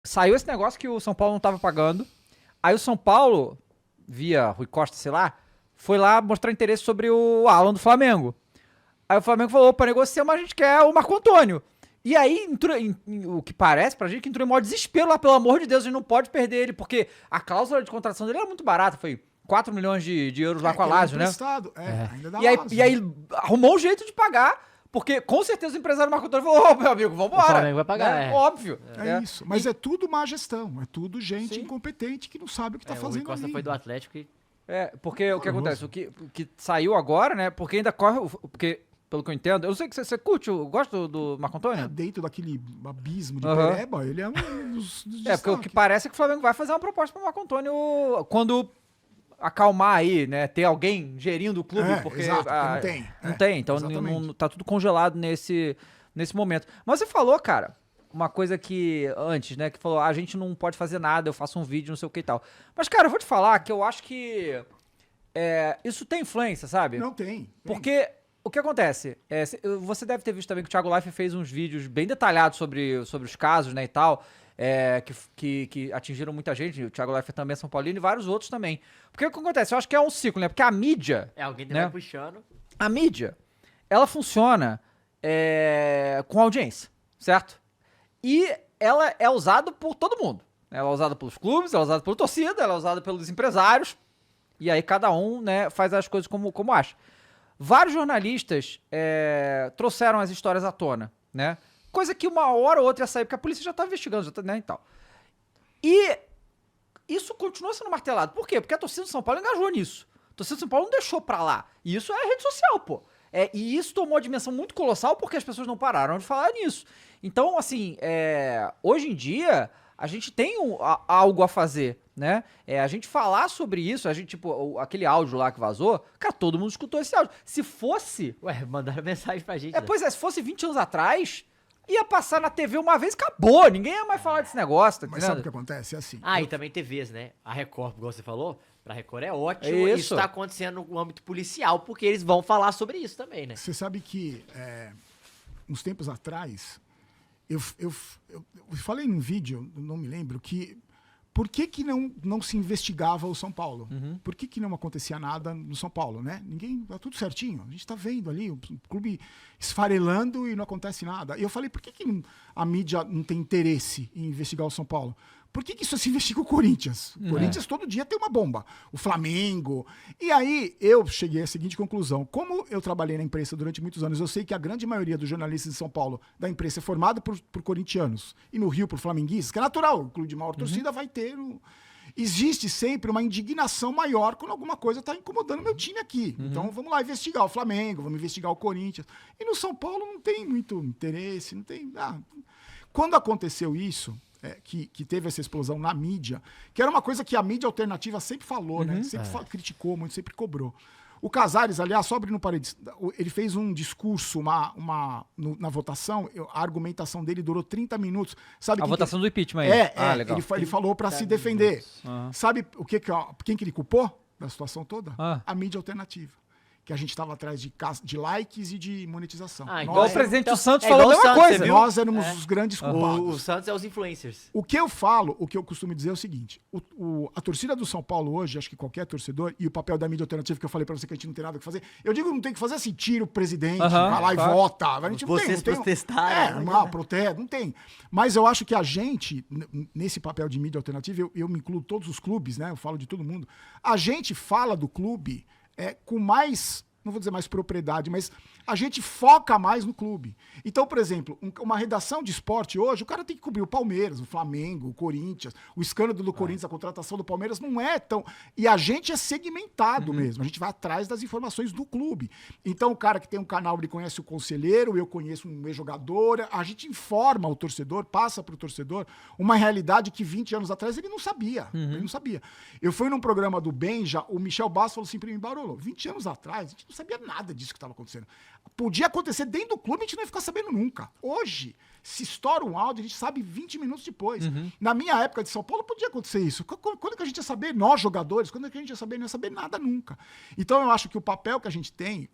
saiu esse negócio que o São Paulo não tava pagando. Aí o São Paulo, via Rui Costa, sei lá, foi lá mostrar interesse sobre o Alan do Flamengo. Aí o Flamengo falou, opa, negociamos, mas a gente quer o Marco Antônio. E aí, o que parece pra gente, que entrou em maior desespero lá, pelo amor de Deus, a gente não pode perder ele, porque a cláusula de contratação dele era muito barata, foi 4 milhões de euros lá com a Lazio, né? Ainda dá E aí arrumou um jeito de pagar, porque com certeza o empresário Marco Antônio falou, ô meu amigo, vambora. O Flamengo vai pagar, né? Óbvio. É isso, mas é tudo má gestão, é tudo gente incompetente que não sabe o que tá O fazendo Rui Costa ali. foi do Atlético e... Porque o que acontece, o que saiu agora, né, porque ainda corre, porque, pelo que eu entendo, eu não sei que você curte, gosta do Marco Antônio? Dentro daquele abismo de Pereba, ele é um dos porque o que parece é que o Flamengo vai fazer uma proposta pro Marco Antônio quando acalmar aí, né, ter alguém gerindo o clube, porque não tem. Não tem, então tá tudo congelado nesse momento. Mas você falou, cara, uma coisa que antes, né, que falou, a gente não pode fazer nada, eu faço um vídeo, não sei o que e tal. Mas, cara, eu vou te falar que eu acho que isso tem influência, sabe? Não tem. Porque o que acontece? Você deve ter visto também que o Thiago Life fez uns vídeos bem detalhados sobre os casos, né, e tal, que atingiram muita gente. O Thiago Life também é São Paulino e vários outros também. Porque o que acontece? Eu acho que é um ciclo, né? Porque a mídia... alguém né, vai puxando. A mídia, ela funciona com audiência, certo? E ela é usada por todo mundo. Ela é usada pelos clubes, ela é usada pela torcida, ela é usada pelos empresários. E aí cada um, né, faz as coisas como acha. Vários jornalistas trouxeram as histórias à tona, né? Coisa que uma hora ou outra ia sair, porque a polícia já tá investigando, né, e tal. E isso continua sendo martelado. Por quê? Porque a torcida do São Paulo engajou nisso. A torcida do São Paulo não deixou pra lá. E isso é rede social, pô. E isso tomou uma dimensão muito colossal porque as pessoas não pararam de falar nisso. Então, assim, hoje em dia, a gente tem algo a fazer, né? A gente falar sobre isso, a gente, tipo, aquele áudio lá que vazou, cara, todo mundo escutou esse áudio. Se fosse... mandaram mensagem pra gente. Pois se fosse 20 anos atrás, ia passar na TV uma vez, acabou. Ninguém ia mais falar desse negócio, tá Mas sabe o que acontece? É assim. E também TVs, né? A Record, igual você falou, pra Record é ótimo. Isso tá acontecendo no âmbito policial, porque eles vão falar sobre isso também, né? Você sabe que, uns tempos atrás, eu falei num vídeo, não me lembro, que por que não se investigava o São Paulo? Uhum. Por que não acontecia nada no São Paulo, né? Ninguém, tá tudo certinho. A gente tá vendo ali o clube esfarelando e não acontece nada. E eu falei, por que a mídia não tem interesse em investigar o São Paulo? Por que só se investiga o Corinthians? O Corinthians todo dia tem uma bomba. O Flamengo. E aí eu cheguei à seguinte conclusão. Como eu trabalhei na imprensa durante muitos anos, eu sei que a grande maioria dos jornalistas de São Paulo, da imprensa, é formada por corintianos. E no Rio, por flamenguistas, que é natural. O clube de maior torcida vai ter... Existe sempre uma indignação maior quando alguma coisa está incomodando meu time aqui. Então vamos lá investigar o Flamengo, vamos investigar o Corinthians. E no São Paulo não tem muito interesse, não tem... Quando aconteceu isso... que teve essa explosão na mídia, que era uma coisa que a mídia alternativa sempre falou, né? Sempre criticou muito, sempre cobrou. O Casares, aliás, só abrindo parênteses, ele fez um discurso na votação, a argumentação dele durou 30 minutos. Sabe a votação do impeachment aí. Legal. Ele falou para se defender. Sabe quem que ele culpou da situação toda? A mídia alternativa. Que a gente estava atrás de likes e de monetização. Igual o presidente do Santos falou a mesma coisa. Nós éramos os grandes culpados. O Santos é os influencers. O que eu costumo dizer é o seguinte, a torcida do São Paulo hoje, acho que qualquer torcedor, e o papel da mídia alternativa que eu falei pra você que a gente não tem nada que fazer, eu digo não tem que fazer assim, tira o presidente, vai lá e vota. A gente Vocês protestaram. Não tem. Mas eu acho que a gente, nesse papel de mídia alternativa, eu me incluo todos os clubes, né? Eu falo de todo mundo. A gente fala do clube com mais, não vou dizer mais propriedade, mas a gente foca mais no clube. Então, por exemplo, uma redação de esporte hoje, o cara tem que cobrir o Palmeiras, o Flamengo, o Corinthians, o escândalo do Corinthians, a contratação do Palmeiras não é tão... E a gente é segmentado mesmo, a gente vai atrás das informações do clube. Então, o cara que tem um canal, ele conhece o conselheiro, eu conheço um ex-jogador, a gente informa o torcedor, passa para o torcedor uma realidade que 20 anos atrás ele não sabia. Ele não sabia. Eu fui num programa do Benja, o Michel Bastos falou assim para mim, Barolo, 20 anos atrás, a gente não sabia nada disso que estava acontecendo. Podia acontecer dentro do clube, a gente não ia ficar sabendo nunca. Hoje, se estoura um áudio, a gente sabe 20 minutos depois. Na minha época de São Paulo, podia acontecer isso. Quando que a gente ia saber, nós jogadores, quando que a gente ia saber? Não ia saber nada nunca. Então, eu acho que o papel que a gente tem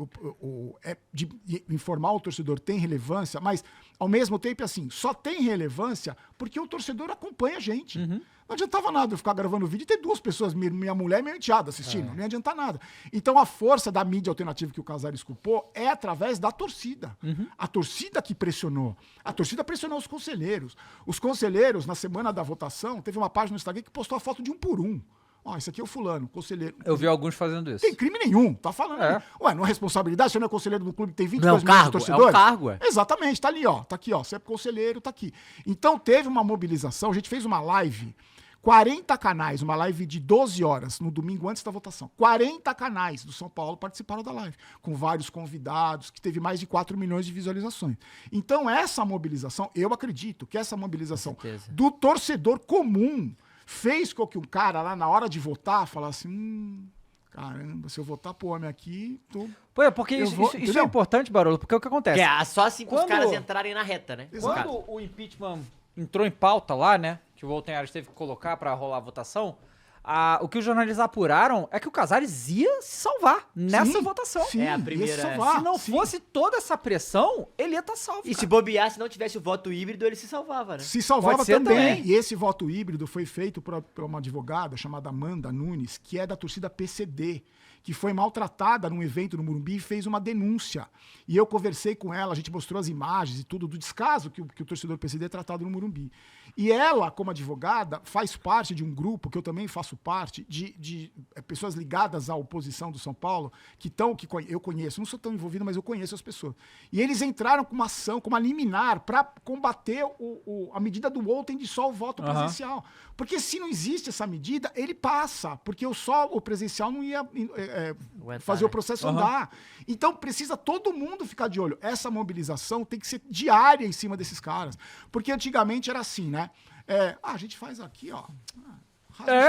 é de informar o torcedor tem relevância, mas Ao mesmo tempo, assim, só tem relevância porque o torcedor acompanha a gente. Não adiantava nada eu ficar gravando vídeo e ter 2 pessoas, minha mulher e minha enteada assistindo. Não ia adiantar nada. Então a força da mídia alternativa que o Casares culpou é através da torcida. A torcida que pressionou. A torcida pressionou os conselheiros. Os conselheiros, na semana da votação, teve uma página no Instagram que postou a foto de 1 por 1. Ó, esse aqui é o fulano, conselheiro. Eu vi alguns fazendo isso. Tem crime nenhum, tá falando. É. Ué, não é responsabilidade, você não é conselheiro do clube que tem 22 Não, milhões de cargo, torcedores? é um cargo, é. Exatamente, tá ali, ó. Tá aqui, ó. Você é conselheiro, tá aqui. Então teve uma mobilização, a gente fez uma live, 40 canais, uma live de 12 horas, no domingo antes da votação. 40 canais do São Paulo participaram da live, com vários convidados, que teve mais de 4 milhões de visualizações. Então essa mobilização, eu acredito que essa mobilização do torcedor comum fez com que um cara lá na hora de votar falasse, caramba, se eu votar pro homem aqui, Pô, porque isso é importante, Barolo, porque é o que acontece. Só assim para os caras entrarem na reta, né? Quando o impeachment entrou em pauta lá, né, que o Voltaire teve que colocar pra rolar a votação, o que os jornalistas apuraram é que o Casares ia se salvar nessa votação. Sim, é a primeira. Ia se salvar, se não fosse toda essa pressão, ele ia estar salvo. E se bobear, se não tivesse o voto híbrido, ele se salvava, né? Se salvava Pode ser também. E esse voto híbrido foi feito por uma advogada chamada Amanda Nunes, que é da torcida PCD, que foi maltratada num evento no Morumbi e fez uma denúncia. E eu conversei com ela, a gente mostrou as imagens e tudo do descaso que o torcedor PCD é tratado no Morumbi. E ela, como advogada, faz parte de um grupo, que eu também faço parte, de pessoas ligadas à oposição do São Paulo, que eu conheço, não sou tão envolvido, mas eu conheço as pessoas. E eles entraram com uma ação, com uma liminar, para combater a medida do ontem de só o voto presencial. Porque se não existe essa medida, ele passa, porque só o presencial não ia fazer o processo andar. Então precisa todo mundo ficar de olho. Essa mobilização tem que ser diária em cima desses caras. Porque antigamente era assim, né? A gente faz aqui, ó.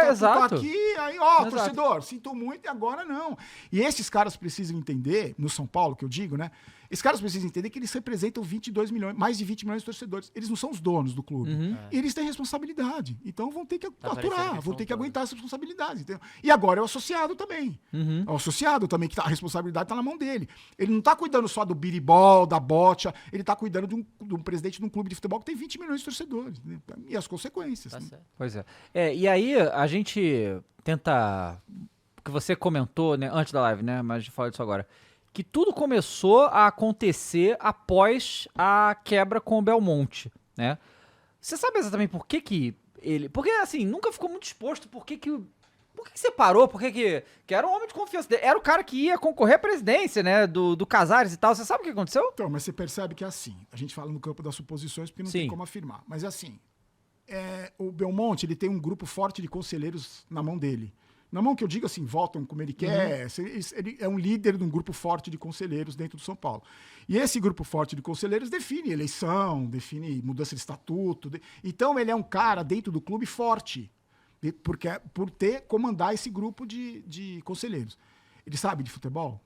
Exato. Aqui, aí, ó, exato. Torcedor, sinto muito e agora não. E esses caras precisam entender, no São Paulo, que eu digo, né? Esses caras precisam entender que eles representam 22 milhões, mais de 20 milhões de torcedores. Eles não são os donos do clube. E eles têm responsabilidade. Então vão ter que aturar, vão ter que aguentar essa responsabilidade. Entendeu? E agora é o associado também. É o associado também, que a responsabilidade está na mão dele. Ele não está cuidando só do biribol, da bocha, ele está cuidando de um presidente de um clube de futebol que tem 20 milhões de torcedores. Né? E as consequências. Tá né? certo. Pois é. E aí a gente tenta... que você comentou, né, antes da live, né? Mas a gente fala disso agora. Que tudo começou a acontecer após a quebra com o Belmonte, né? Você sabe exatamente por que ele... Porque, assim, nunca ficou muito exposto por que separou, por que era um homem de confiança dele. Era o cara que ia concorrer à presidência, né, do Casares e tal. Você sabe o que aconteceu? Então, mas você percebe que é assim. A gente fala no campo das suposições porque não tem como afirmar. Mas é assim, o Belmonte, ele tem um grupo forte de conselheiros na mão dele. Na mão que eu digo assim, votam como ele quer, ele é um líder de um grupo forte de conselheiros dentro do São Paulo. E esse grupo forte de conselheiros define eleição, define mudança de estatuto. Então ele é um cara dentro do clube forte, por comandar esse grupo de conselheiros. Ele sabe de futebol?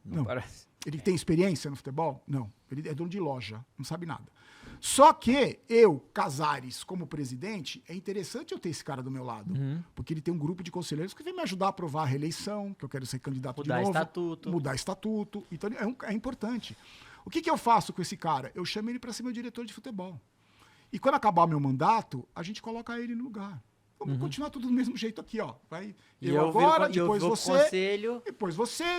Não parece. Ele tem experiência no futebol? Não. Ele é dono de loja, não sabe nada. Só que eu, Casares, como presidente, é interessante eu ter esse cara do meu lado. Porque ele tem um grupo de conselheiros que vem me ajudar a aprovar a reeleição, que eu quero ser candidato de novo. Mudar estatuto. Então é importante. O que eu faço com esse cara? Eu chamo ele para ser meu diretor de futebol. E quando acabar o meu mandato, a gente coloca ele no lugar. Vamos continuar tudo do mesmo jeito aqui, ó. Eu agora, depois você, conselho.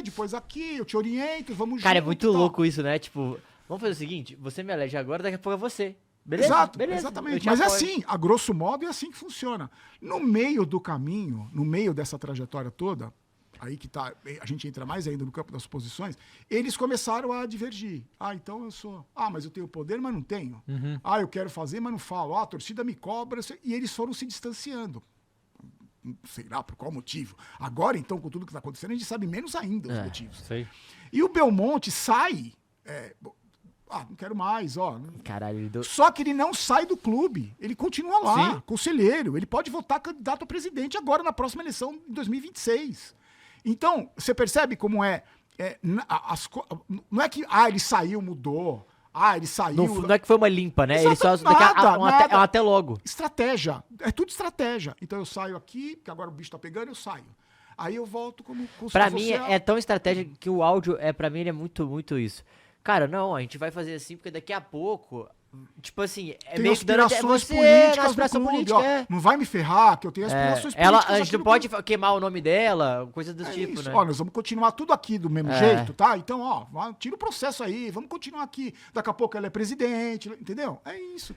depois aqui, eu te oriento, vamos junto. Cara, é muito louco isso, né? Tipo, vamos fazer o seguinte, você me elege agora, daqui a pouco é você. Beleza? Exato, beleza. Exatamente. Mas é assim, a grosso modo é assim que funciona. No meio do caminho, no meio dessa trajetória toda, aí que tá, a gente entra mais ainda no campo das suposições, eles começaram a divergir. Então eu sou... mas eu tenho poder, mas não tenho. Eu quero fazer, mas não falo. A torcida me cobra. E eles foram se distanciando. Sei lá por qual motivo. Agora, então, com tudo que está acontecendo, a gente sabe menos ainda os motivos. Sei. E o Belmonte sai... não quero mais, ó. Caralho, Só que ele não sai do clube. Ele continua lá, conselheiro. Ele pode votar candidato a presidente agora na próxima eleição em 2026. Então, você percebe como não é que ele saiu, mudou. Ele saiu. Não é que foi uma limpa, né? Ele só nada. até logo. Estratégia. É tudo estratégia. Então eu saio aqui, que agora o bicho tá pegando, eu saio. Aí eu volto como Pra mim é tão estratégia que o áudio, pra mim, ele é muito, muito isso. Cara, não, a gente vai fazer assim porque daqui a pouco, tipo assim, Tem meio que dando aspirações você políticas na do aspiração clube, política, ó. Não vai me ferrar, que eu tenho aspirações Ela, políticas a aqui gente não no pode clube. queimar o nome dela, coisa do tipo, Isso. né? Ó, nós vamos continuar tudo aqui do mesmo jeito, tá? Então, ó, tira o processo aí, vamos continuar aqui. Daqui a pouco ela é presidente, entendeu? É isso.